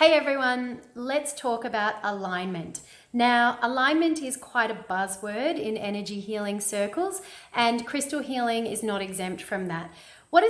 Hey everyone, let's talk about alignment. Now, alignment is quite a buzzword in energy healing circles, and crystal healing is not exempt from that. What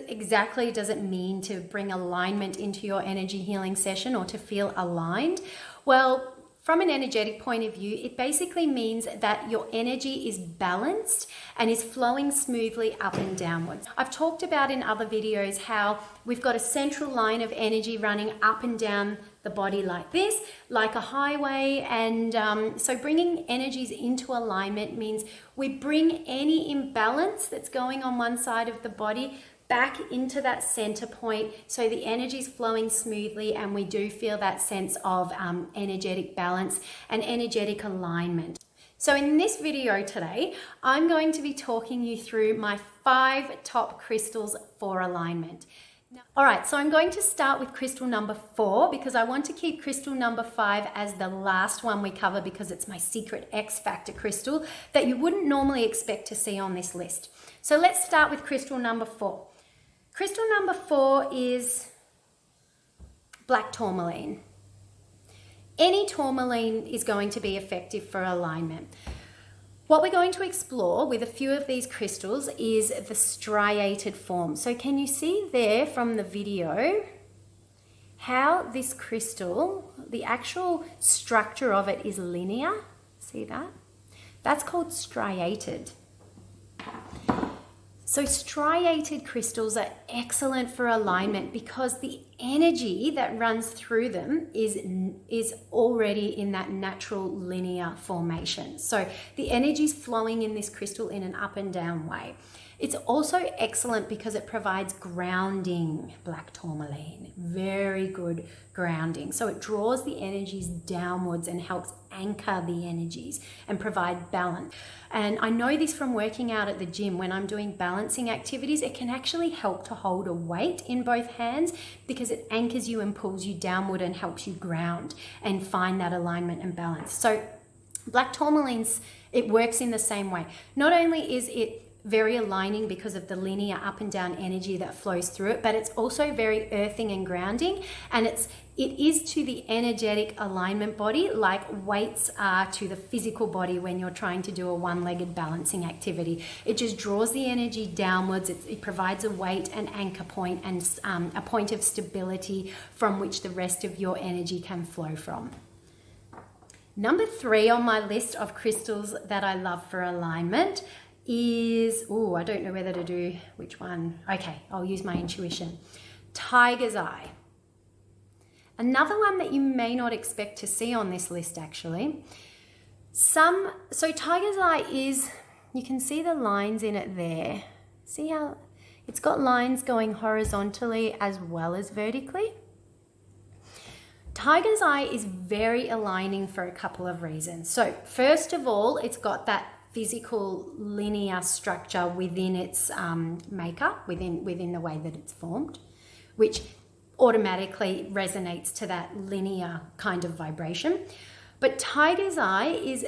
exactly does it mean to bring alignment into your energy healing session or to feel aligned? Well, from an energetic point of view, it basically means that your energy is balanced and is flowing smoothly up and downwards. I've talked about in other videos how we've got a central line of energy running up and down the body like this, like a highway. And so bringing energies into alignment means we bring any imbalance that's going on one side of the body back into that center point so the energy is flowing smoothly and we do feel that sense of energetic balance and energetic alignment. So in this video today, I'm going to be talking you through my 5 top crystals for alignment. All right, so I'm going to start with crystal number 4 because I want to keep crystal number 5 as the last one we cover because it's my secret X factor crystal that you wouldn't normally expect to see on this list. So let's start with crystal number 4. Crystal number 4 is black tourmaline. Any tourmaline is going to be effective for alignment. What we're going to explore with a few of these crystals is the striated form. So can you see there from the video how this crystal, the actual structure of it is linear? See that? That's called striated. So striated crystals are excellent for alignment because the energy that runs through them is already in that natural linear formation. So the energy is flowing in this crystal in an up and down way. It's also excellent because it provides grounding, black tourmaline, very good grounding. So it draws the energies downwards and helps anchor the energies and provide balance. And I know this from working out at the gym when I'm doing balancing activities, it can actually help to hold a weight in both hands because it anchors you and pulls you downward and helps you ground and find that alignment and balance. So black tourmalines, it works in the same way. Not only is it very aligning because of the linear up and down energy that flows through it, but it's also very earthing and grounding, and it is to the energetic alignment body like weights are to the physical body when you're trying to do a one-legged balancing activity. It just draws the energy downwards. It provides a weight, an anchor point, and a point of stability from which the rest of your energy can flow from. Number 3 on my list of crystals that I love for alignment is, I don't know whether to do which one. Okay, I'll use my intuition. Tiger's eye. Another one that you may not expect to see on this list actually. So tiger's eye is, you can see the lines in it there. See how it's got lines going horizontally as well as vertically? Tiger's eye is very aligning for a couple of reasons. So first of all, it's got that physical linear structure within its makeup, within the way that it's formed, which automatically resonates to that linear kind of vibration. But tiger's eye is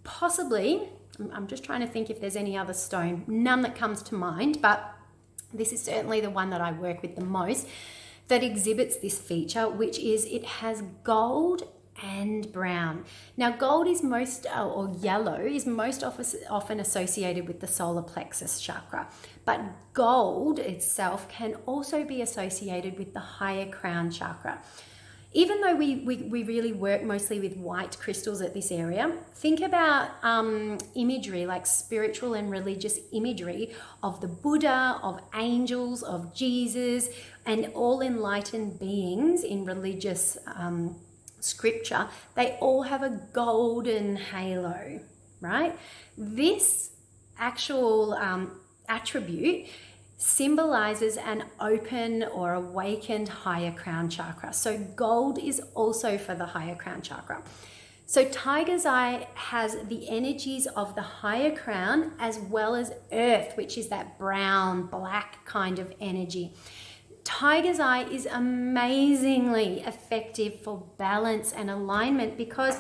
possibly, I'm just trying to think if there's any other stone, none that comes to mind, but this is certainly the one that I work with the most that exhibits this feature, which is it has gold and brown. Now gold is or yellow is most often associated with the solar plexus chakra, but gold itself can also be associated with the higher crown chakra. Even though we really work mostly with white crystals at this area, think about imagery like spiritual and religious imagery of the Buddha, of angels, of Jesus, and all enlightened beings in religious scripture. They all have a golden halo, right? This actual attribute symbolizes an open or awakened higher crown chakra. So gold is also for the higher crown chakra. So tiger's eye has the energies of the higher crown as well as earth, which is that brown, black kind of energy. Tiger's eye is amazingly effective for balance and alignment because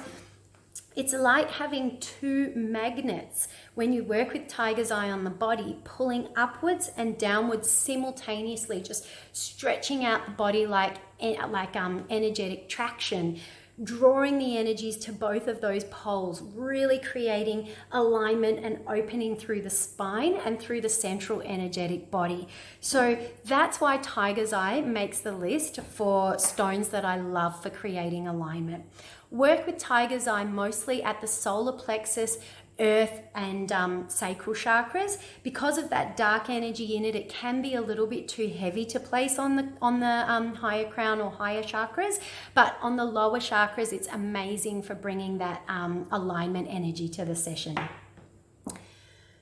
It's like having two magnets when you work with Tiger's Eye on the body, pulling upwards and downwards simultaneously, just stretching out the body like energetic traction, drawing the energies to both of those poles, really creating alignment and opening through the spine and through the central energetic body. So that's why Tiger's Eye makes the list for stones that I love for creating alignment. Work with Tiger's Eye mostly at the solar plexus, earth and sacral chakras. Because of that dark energy in it, it can be a little bit too heavy to place on the higher crown or higher chakras, but on the lower chakras it's amazing for bringing that alignment energy to the session.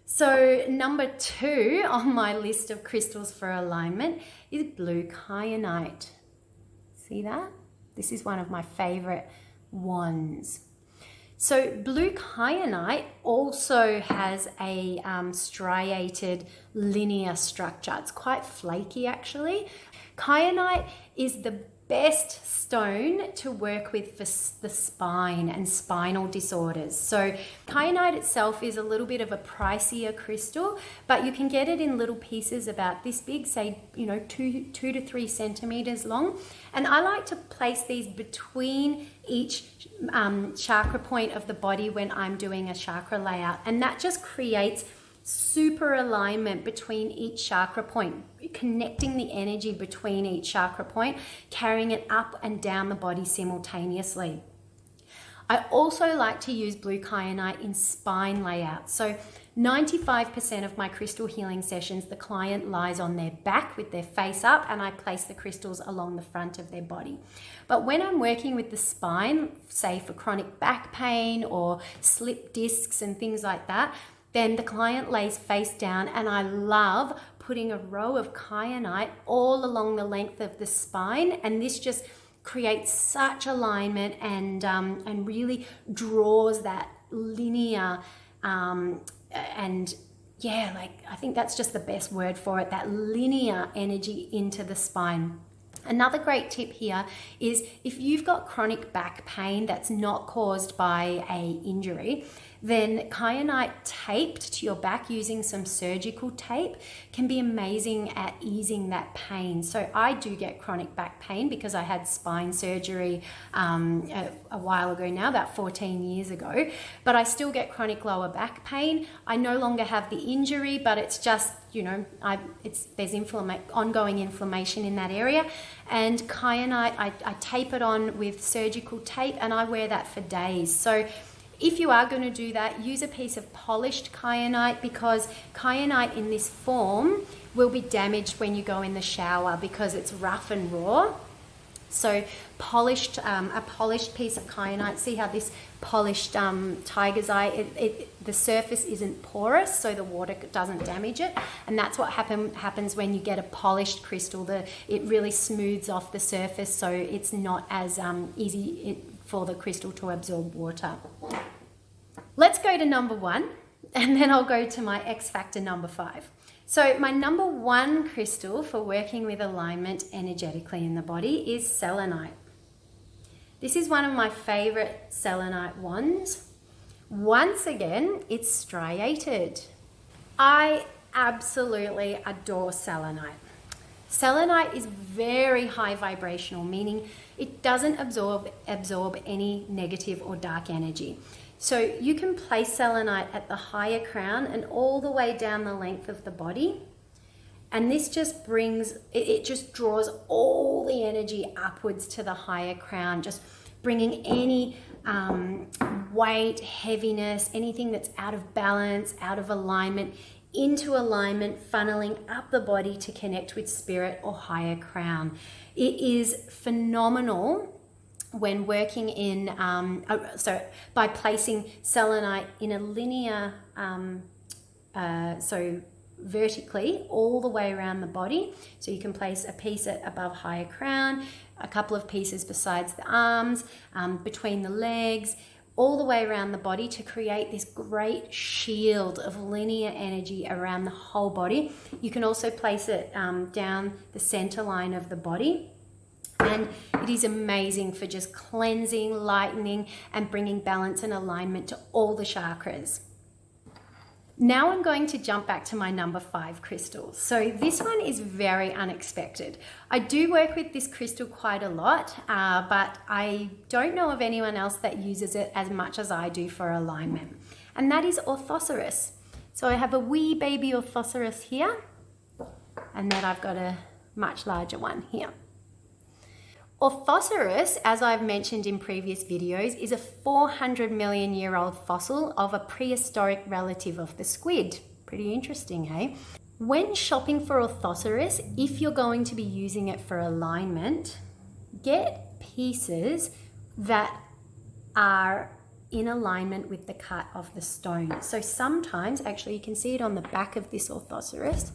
So number 2 on my list of crystals for alignment is blue kyanite. See that? This is one of my favorite ones. So blue kyanite also has a striated linear structure. It's quite flaky actually. Kyanite is the best stone to work with for the spine and spinal disorders. So kyanite itself is a little bit of a pricier crystal, but you can get it in little pieces about this big, say, 2 to 3 centimeters long. And I like to place these between each chakra point of the body when I'm doing a chakra layout, and that just creates super alignment between each chakra point, connecting the energy between each chakra point, carrying it up and down the body simultaneously. I also like to use blue kyanite in spine layouts. So 95% of my crystal healing sessions, the client lies on their back with their face up and I place the crystals along the front of their body. But when I'm working with the spine, say for chronic back pain or slip discs and things like that, then the client lays face down, and I love putting a row of kyanite all along the length of the spine, and this just creates such alignment and really draws that linear I think that's just the best word for it, that linear energy into the spine. Another great tip here is if you've got chronic back pain that's not caused by an injury, then kyanite taped to your back using some surgical tape can be amazing at easing that pain. So I do get chronic back pain because I had spine surgery a while ago now, about 14 years ago, but I still get chronic lower back pain. I no longer have the injury, but it's just, there's ongoing inflammation in that area. And kyanite, I tape it on with surgical tape and I wear that for days. So if you are going to do that, use a piece of polished kyanite, because kyanite in this form will be damaged when you go in the shower because it's rough and raw. So a polished piece of kyanite, see how this polished tiger's eye, the surface isn't porous, so the water doesn't damage it. And that's what happens when you get a polished crystal. It really smooths off the surface, so it's not as easy for the crystal to absorb water. Let's go to number 1, and then I'll go to my X factor number 5. So my number 1 crystal for working with alignment energetically in the body is selenite. This is one of my favorite selenite wands. Once again, it's striated. I absolutely adore selenite. Selenite is very high vibrational, meaning it doesn't absorb any negative or dark energy. So you can place selenite at the higher crown and all the way down the length of the body. And this just it just draws all the energy upwards to the higher crown, just bringing any weight, heaviness, anything that's out of balance, out of alignment, into alignment, funneling up the body to connect with spirit or higher crown. It is phenomenal when working in, by placing selenite in a linear, so vertically all the way around the body. So you can place a piece at above higher crown, a couple of pieces besides the arms, between the legs, all the way around the body to create this great shield of linear energy around the whole body. You can also place it down the center line of the body. And it is amazing for just cleansing, lightening, and bringing balance and alignment to all the chakras. Now I'm going to jump back to my number 5 crystal. So this one is very unexpected. I do work with this crystal quite a lot, but I don't know of anyone else that uses it as much as I do for alignment. And that is Ortho Souris. So I have a wee baby Ortho Souris here, and then I've got a much larger one here. Ortho Souris, as I've mentioned in previous videos, is a 400 million year old fossil of a prehistoric relative of the squid. Pretty interesting, hey? When shopping for Ortho Souris, if you're going to be using it for alignment, get pieces that are in alignment with the cut of the stone. So sometimes, actually you can see it on the back of this Ortho Souris.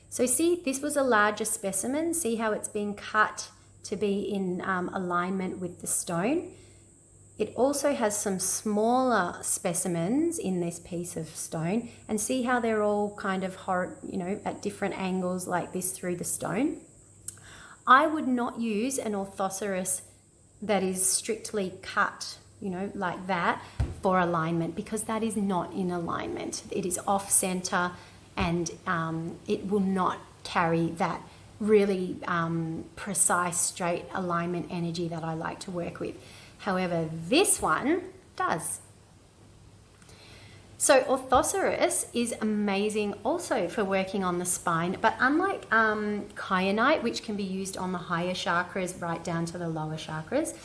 So see, this was a larger specimen. See how it's been cut to be in alignment with the stone. It also has some smaller specimens in this piece of stone, and see how they're all kind of at different angles like this through the stone. I would not use an Ortho Souris that is strictly cut, like that for alignment, because that is not in alignment. It is off center, and it will not carry that really precise, straight alignment energy that I like to work with. However, this one does. So Ortho Souris is amazing also for working on the spine, but unlike Kyanite, which can be used on the higher chakras right down to the lower chakras,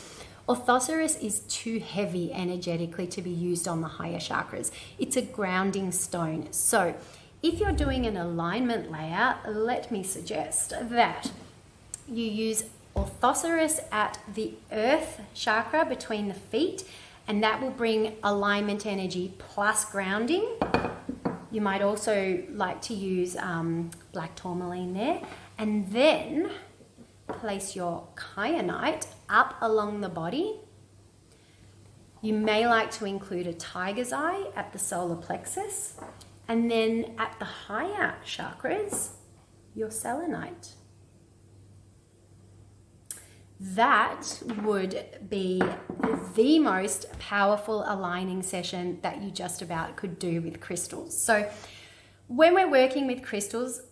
Ortho Souris is too heavy energetically to be used on the higher chakras. It's a grounding stone. So if you're doing an alignment layout, let me suggest that you use Ortho Souris at the earth chakra between the feet, and that will bring alignment energy plus grounding. You might also like to use black tourmaline there, and then place your Kyanite up along the body. You may like to include a tiger's eye at the solar plexus. And then at the higher chakras, your Selenite. That would be the most powerful aligning session that you just about could do with crystals. So when we're working with crystals,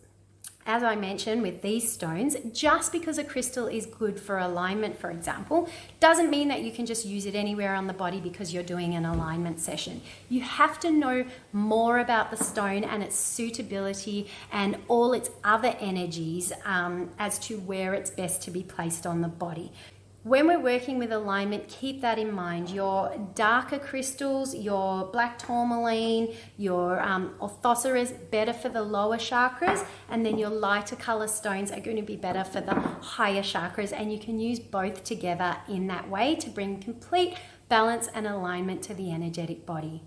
as I mentioned with these stones, just because a crystal is good for alignment, for example, doesn't mean that you can just use it anywhere on the body because you're doing an alignment session. You have to know more about the stone and its suitability and all its other energies as to where it's best to be placed on the body. When we're working with alignment, keep that in mind. Your darker crystals, your black tourmaline, your Ortho Souris, better for the lower chakras, and then your lighter color stones are going to be better for the higher chakras, and you can use both together in that way to bring complete balance and alignment to the energetic body.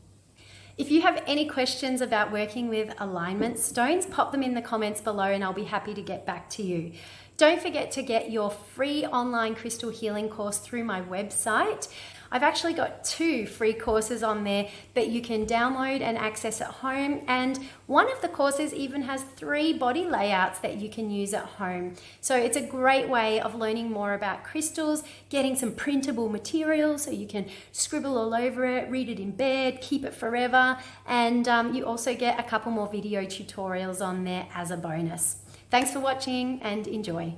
If you have any questions about working with alignment stones, pop them in the comments below and I'll be happy to get back to you. Don't forget to get your free online crystal healing course through my website. I've actually got 2 free courses on there that you can download and access at home, and one of the courses even has 3 body layouts that you can use at home. So it's a great way of learning more about crystals, getting some printable material so you can scribble all over it, read it in bed, keep it forever, and you also get a couple more video tutorials on there as a bonus. Thanks for watching and enjoy.